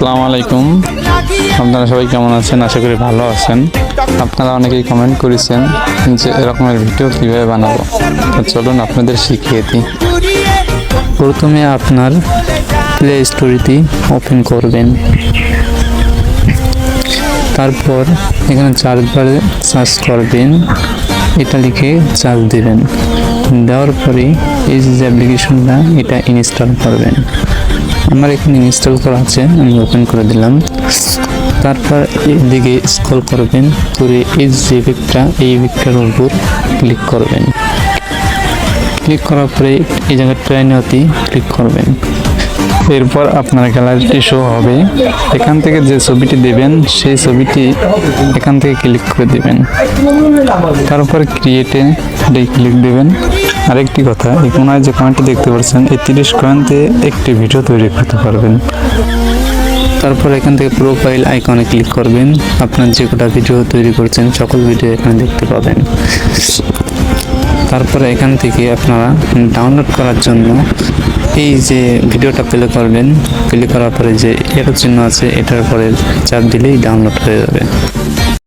আসসালামু আলাইকুম। আপনারা সবাই কেমন আছেন? আশা করি ভালো আছেন। আপনারা অনেকেই কমেন্ট করেছেন যে এরকমের ভিডিও কীভাবে বানাবো, তো চলুন আপনাদের শিখিয়ে দিই। প্রথমে আপনার প্লে স্টোরিটি ওপেন করবেন, তারপর এখানে সার্চ বারে সার্চ করবেন, এটা লিখে সার্চ দেবেন। দেওয়ার পরে এই যে অ্যাপ্লিকেশনটা এটা ইনস্টল করবেন। আমার এখানে ইনস্টল করা আছে, আমি ওপেন করে দিলাম। তারপর এদিকে স্ক্রল করবেন করে এই যে ইফেক্টটার উপর ক্লিক করবেন। ক্লিক করার পরে এই জায়গায় ট্রাইনতে ক্লিক করবেন। এরপর আপনার গ্যালারিটি শো হবে। এখান থেকে যে ছবিটি দেবেন সেই ছবিটি এখান থেকে ক্লিক করে দেবেন। তারপর ক্রিয়েটে ক্লিক দেবেন। আরেকটি কথা, এই কোনায় যে কয়েনটা দেখতে পাচ্ছেন, এই 30 কয়েনতে একটি ভিডিও তৈরি করতে পারবেন। তারপর এখান থেকে প্রোফাইল আইকনে ক্লিক করবেন। আপনার যে কটা ভিডিও তৈরি করছেন সকল ভিডিও এখানে দেখতে পাবেন। তারপরে এখান থেকে আপনারা ডাউনলোড করার জন্য এই যে ভিডিওটা প্লে করবেন। প্লে করার পরে যে এর চিহ্ন আছে এটার পরে চাপ দিলেই ডাউনলোড হয়ে যাবে।